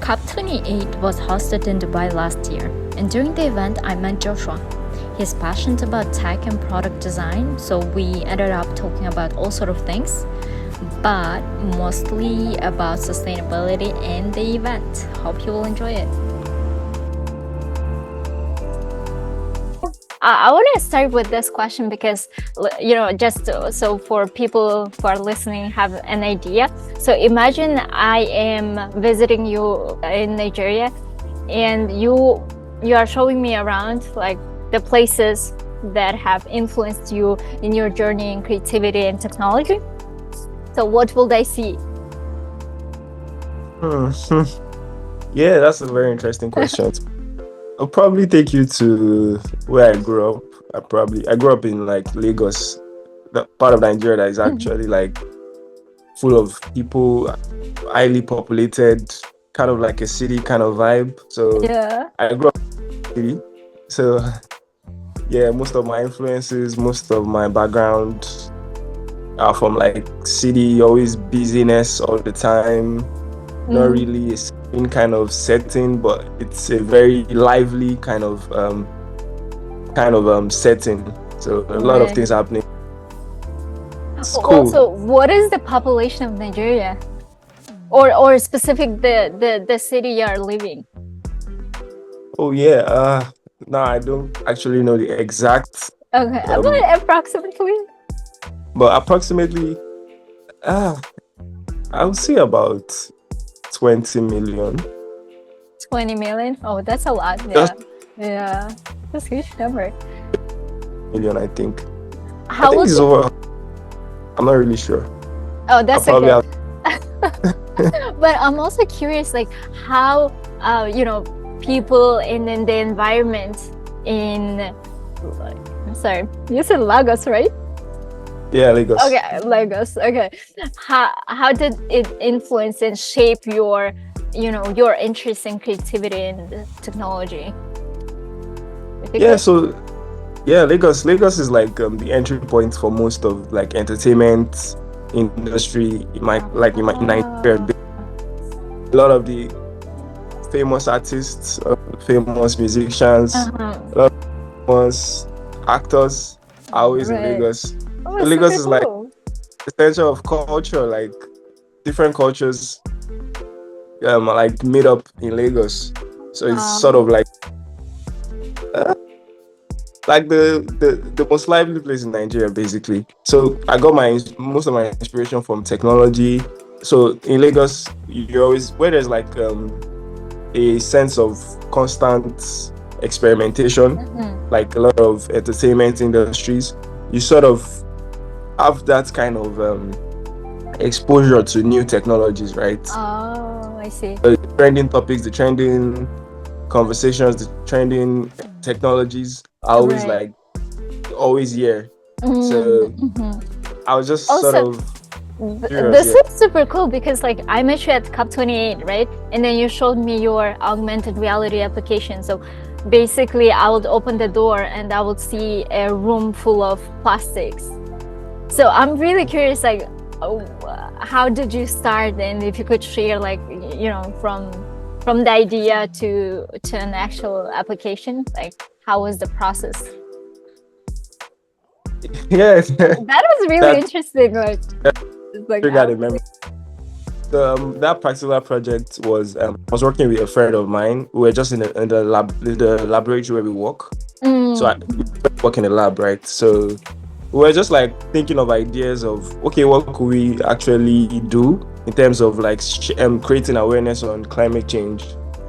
COP28 was hosted in Dubai last year, and during the event, I met Joshua. He's passionate about tech and product design, so we ended up talking about all sort of things, but mostly about sustainability and the event. Hope you will enjoy it. I want to start with this question because, just so for people who are listening have an idea. So imagine I am visiting you in Nigeria, and you are showing me around like the places that have influenced you in your journey in creativity and technology. So what will I see? Yeah, that's a very interesting question. I'll probably take you to where I grew up. I grew up in like Lagos, the part of Nigeria that is actually like full of people, highly populated, kind of like a city kind of vibe. So Yeah. I grew up in the city. So yeah, most of my influences, most of my background are from like city, always busyness all the time. Not really a serene kind of setting, but it's a very lively kind of setting. So a lot of things happening. It's cool. Also, what is the population of Nigeria, or specific the city you are living? Oh yeah. No, I don't actually know the exact. Okay, but approximately. But approximately, I would say about 20 million. 20 million? Oh, that's a lot. Yeah. Yeah. That's a huge number. Million, I think. How I think was it's over. I'm not really sure. Oh, that's I'll okay. probably But I'm also curious, like how people in the environment in sorry, you said Lagos, right? Yeah, Lagos. Okay, Lagos. Okay. How did it influence and shape your your interest in creativity and technology? Yeah, so Lagos is like the entry point for most of like entertainment industry in Nigeria. A lot of the famous artists, famous musicians, a lot of famous actors are always in Lagos. Oh, So Lagos is super like cool. the center of culture, like different cultures like meet up in Lagos. So it's sort of like the most lively place in Nigeria, basically. So I got most of my inspiration from technology. So in Lagos, you're always where there's like a sense of constant experimentation, like a lot of entertainment industries. You sort of have that kind of exposure to new technologies, right? Oh, I see. The trending topics, the trending conversations, the trending technologies are always Right. always here. So I was just Also, sort of curious. this is super cool because like I met you at COP28, right? And then you showed me your augmented reality application. So basically I would open the door and I would see a room full of plastics. So I'm really curious, like how did you start, and if you could share like from the idea to an actual application, like how was the process? Yeah, That was really interesting. Like triggered a memory. That particular project was I was working with a friend of mine. We were just in the laboratory where we work. So we work in the lab, right? So we were just like thinking of ideas of okay, what could we actually do in terms of like creating awareness on climate change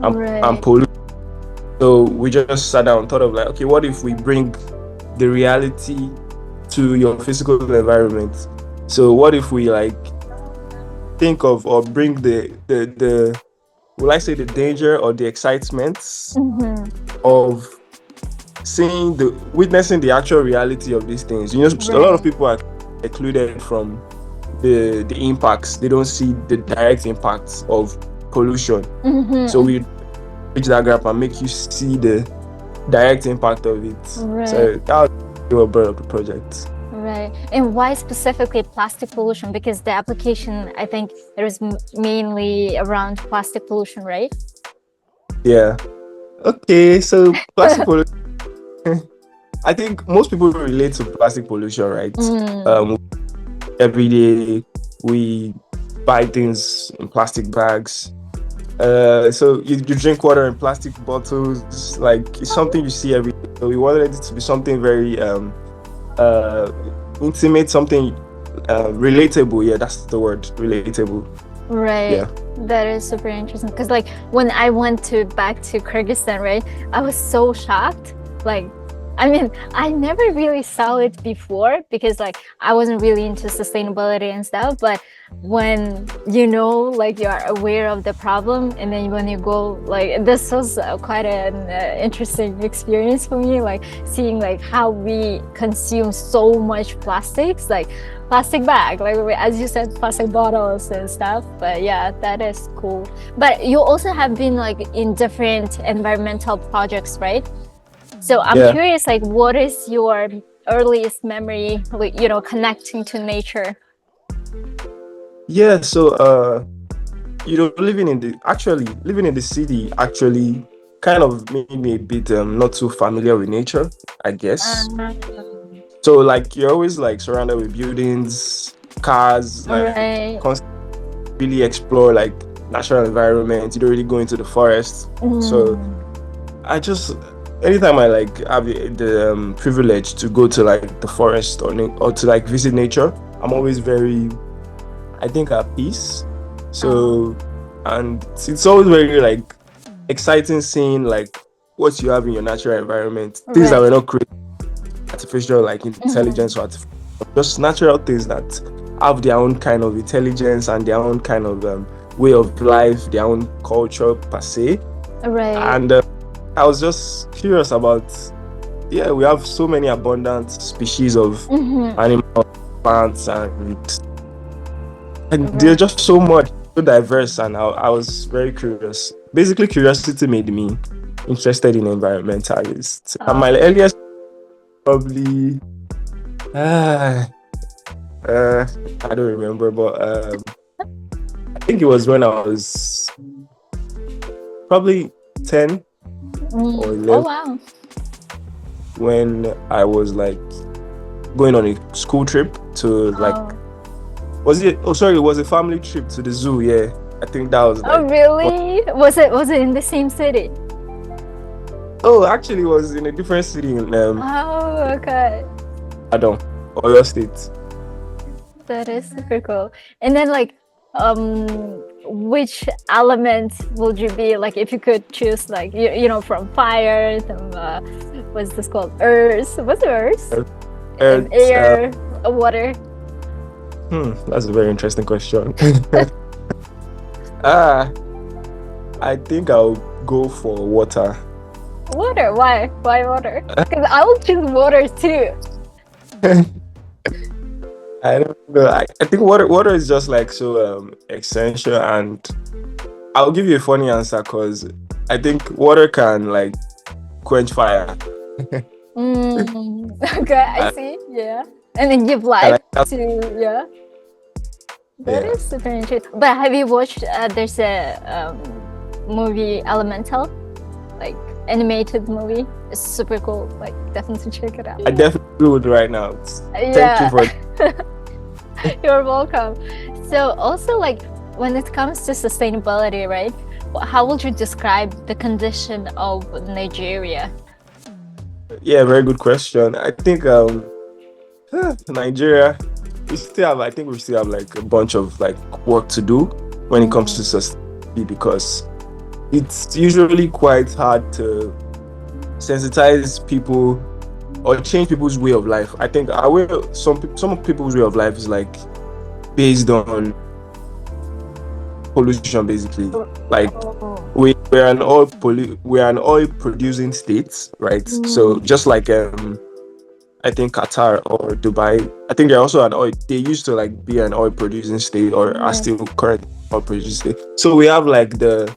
and pollution. So we just sat down and thought of like, okay, what if we bring the reality to your physical environment? So what if we like think of or bring the will I say the danger or the excitement of witnessing the actual reality of these things. A lot of people are excluded from the impacts. They don't see the direct impacts of pollution. So we bridge that gap and make you see the direct impact of it. So that was the brought up the project. Right. And why specifically plastic pollution? Because the application, I think, it is mainly around plastic pollution, right? Yeah. Okay, so plastic pollution. I think most people relate to plastic pollution, right? Every day we buy things in plastic bags. So you drink water in plastic bottles. Like, it's something you see every day. So we wanted it to be something very intimate, something relatable. Yeah, that's the word, relatable. Right. Yeah. That is super interesting. Because like when I went back to Kyrgyzstan, right, I was so shocked. Like, I mean, I never really saw it before because like I wasn't really into sustainability and stuff. But when like you're aware of the problem, and then when you go, like, this was quite an interesting experience for me, like seeing like how we consume so much plastics, like plastic bag, like as you said, plastic bottles and stuff. But yeah, that is cool. But you also have been like in different environmental projects, right? So I'm curious, like, what is your earliest memory, like, connecting to nature? Yeah, so living in the city actually kind of made me a bit not too familiar with nature, I guess. So like you're always like surrounded with buildings, cars, like constantly really explore like natural environment. You don't really go into the forest. So anytime I like have the privilege to go to like the forest or to like visit nature, I'm always very, I think, at peace. So and it's always very like exciting seeing like what you have in your natural environment, things that were not created artificial, like intelligence or just natural things that have their own kind of intelligence and their own kind of way of life, their own culture per se. And I was just curious about, we have so many abundant species of animals, plants, and they're just so much, so diverse. And I was very curious. Basically, curiosity made me interested in environmentalists. And my earliest, probably, I don't remember, but I think it was when I was probably 10 or 11. Oh wow! When I was like going on a school trip to like, was it a family trip to the zoo? Yeah, I think that was. Like, oh really? Was it in the same city? Oh, actually, it was in a different city. Oh, okay. Oyo State. That is super cool. And then like, which element would you be like if you could choose, like from fire, what's this called? Earth. What's Earth? Air, water. That's a very interesting question. I think I'll go for water. Water? Why? Why water? Because I will choose water too. I don't know. I think water is just like so essential, and I'll give you a funny answer because I think water can like quench fire. Okay, I see. Yeah, and then give life to That is super interesting. But have you watched? There's a movie Elemental, like animated movie. It's super cool. Like, definitely check it out. I definitely would right now. Thank you for. You're welcome. So also, like, when it comes to sustainability, right? How would you describe the condition of Nigeria? Yeah, very good question. I think Nigeria, we still have like a bunch of like work to do when it comes to sustainability, because it's usually quite hard to sensitize people or change people's way of life. I think some people's way of life is like based on pollution, basically. Like we're an oil producing state, right? So just like I think Qatar or Dubai, I think they're also they used to like be an oil producing state, or are still current oil producing state. So we have like the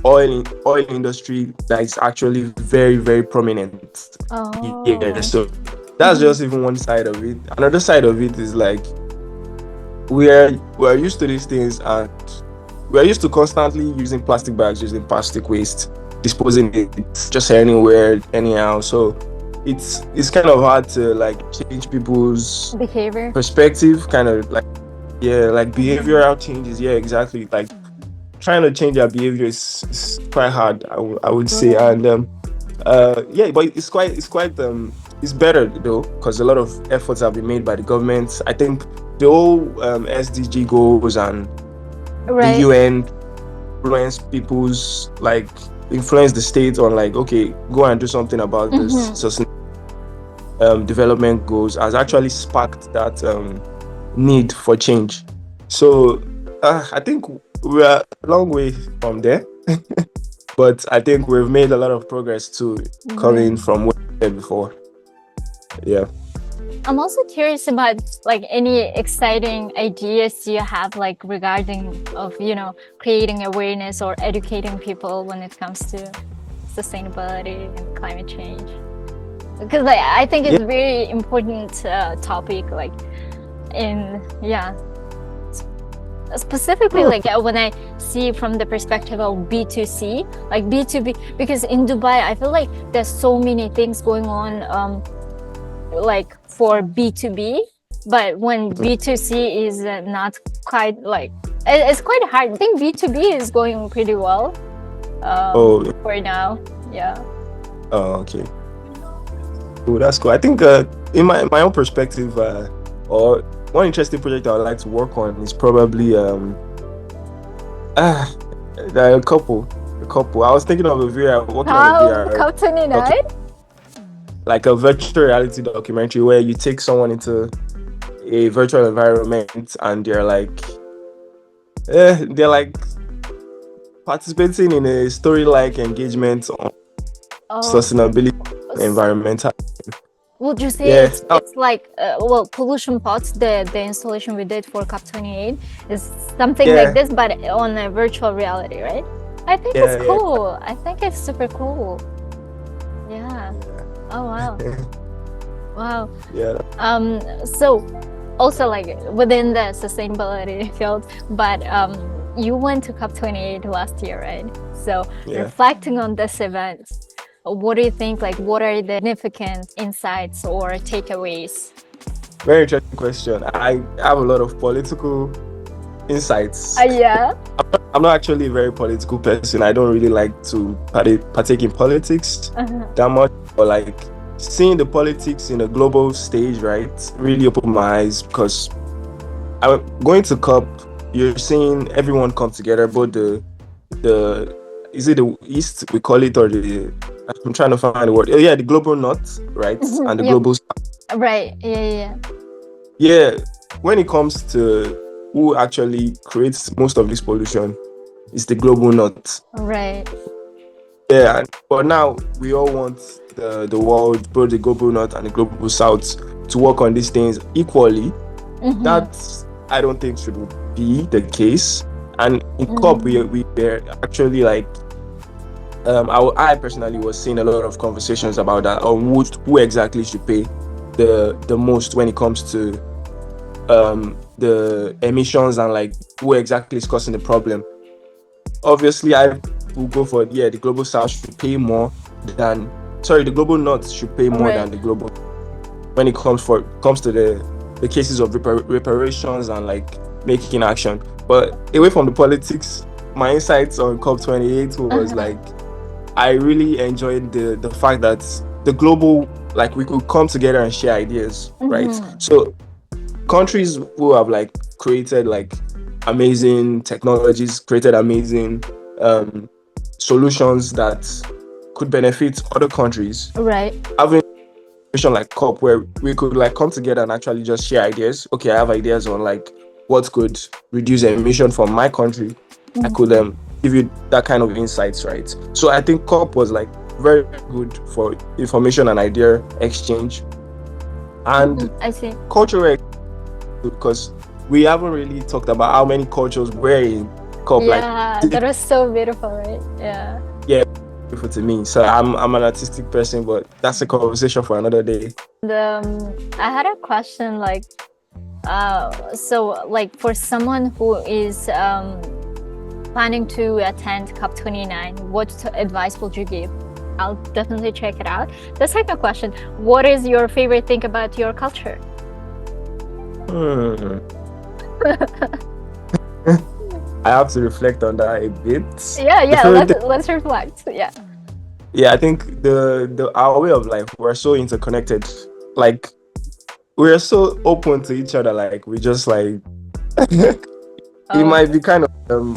oil industry that is actually very, very prominent. Yeah, so That's just even one side of it. Another side of it is like we're used to these things, and we're used to constantly using plastic bags, using plastic waste, disposing it just anywhere, anyhow. So it's kind of hard to like change people's Behavior. perspective, kind of like like behavioral changes. Yeah, exactly. Like trying to change their behavior is quite hard, I would say. And but it's better though, because a lot of efforts have been made by the government. I think the whole SDG goals and the UN influence the state on like, okay, go and do something about this sustainable development goals, has actually sparked that need for change. So I think we're a long way from there. But I think we've made a lot of progress too, coming from where we were before. Yeah. I'm also curious about like any exciting ideas you have like regarding of, creating awareness or educating people when it comes to sustainability and climate change. Because I think it's a very important topic, like specifically like when I see from the perspective of B2C, like B2B, because in Dubai I feel like there's so many things going on like for B2B, but when B2C is not quite like, it's quite hard. I think B2B is going pretty well for now. Yeah. Oh, okay. Cool, that's cool. I think in my own perspective, or one interesting project I would like to work on is probably a couple. I was thinking of working on a VR. COP29? Like a virtual reality documentary where you take someone into a virtual environment and they're like participating in a story-like engagement on sustainability, environmental. Would you say it's like Pollution Pots, the installation we did for COP28 is something like this, but on a virtual reality, right? I think it's cool. I think it's super cool. Yeah. Oh wow. Wow. Yeah. So also like within the sustainability field, but you went to COP28 last year, right? So reflecting on this event, what do you think, like what are the significant insights or takeaways? Very interesting question. I have a lot of political insights. Yeah. I'm not actually a very political person. I don't really like to partake in politics that much, but like seeing the politics in a global stage, right, really opened my eyes, because I'm going to COP, you're seeing everyone come together, both is it the East we call it, or I'm trying to find the word. The global North, right, and the global South. Right. Yeah. When it comes to who actually creates most of this pollution, it's the global North. Right. Yeah, but now we all want the world, both the global North and the global South, to work on these things equally. That I don't think should be the case. And in COP, we were actually like, I personally was seeing a lot of conversations about that, on who exactly should pay the most when it comes to the emissions, and like who exactly is causing the problem. Obviously, I will go for the global South should pay more than the global North should pay more than the global, when it comes to the cases of reparations and like making action. But away from the politics, my insights on COP28 was like, I really enjoyed the fact that the global, like we could come together and share ideas, right? So countries who have like created like amazing technologies, created amazing solutions that could benefit other countries, right? Having a situation like COP where we could like come together and actually just share ideas. Okay, I have ideas on like what could reduce emission from my country. I could give you that kind of insights, right? So I think COP was like very good for information and idea exchange, and I see cultural, because we haven't really talked about how many cultures were in COP. That was so beautiful, right? Beautiful to me. So I'm an artistic person, but that's a conversation for another day. I had a question like, so like for someone who is planning to attend COP29, what advice would you give? I'll definitely check it out. The second question, what is your favorite thing about your culture? I have to reflect on that a bit. Yeah, let's reflect. Yeah, I think our way of life, we're so interconnected. Like, we're so open to each other. Like, we just like it might be kind of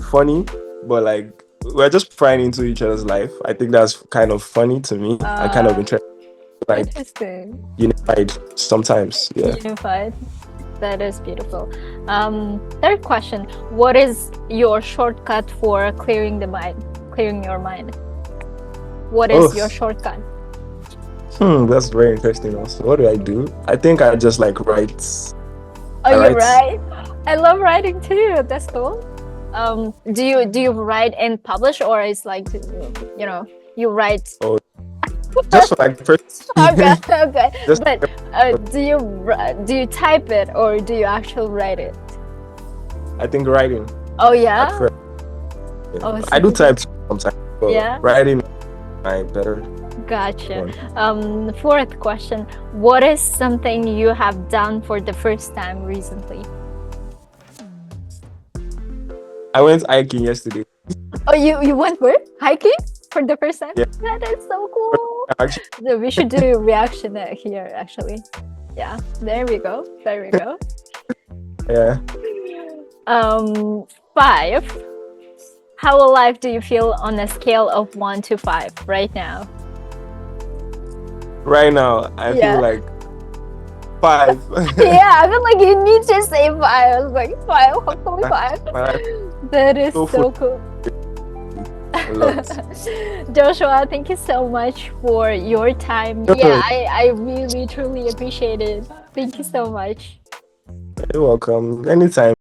funny, but like we're just prying into each other's life. I think that's kind of funny to me. I kind of interesting. Unified sometimes. Yeah. Unified. That is beautiful. Third question: what is your shortcut for clearing your mind? What is your shortcut? That's very interesting also. What do I do? I think I just like write. You write? I love writing too. That's cool. Do you write and publish, or it's like, you write? Oh, just for like first. Okay. But do you type it, or do you actually write it? I think writing. Oh yeah. Oh, I do type sometimes. But yeah. Writing, I better. Gotcha. Fourth question: what is something you have done for the first time recently? I went hiking yesterday. Oh, you went where? Hiking for the first time? Yeah. That is so cool. So we should do a reaction here, actually. Yeah, there we go. Yeah. 5. How alive do you feel on a scale of 1 to 5 right now? Right now, I feel like 5. Yeah, I feel like you need to say 5. I was like 5, hopefully 5. That is so cool. Joshua, thank you so much for your time. Yeah, I really truly appreciate it. Thank you so much. You're welcome. Anytime.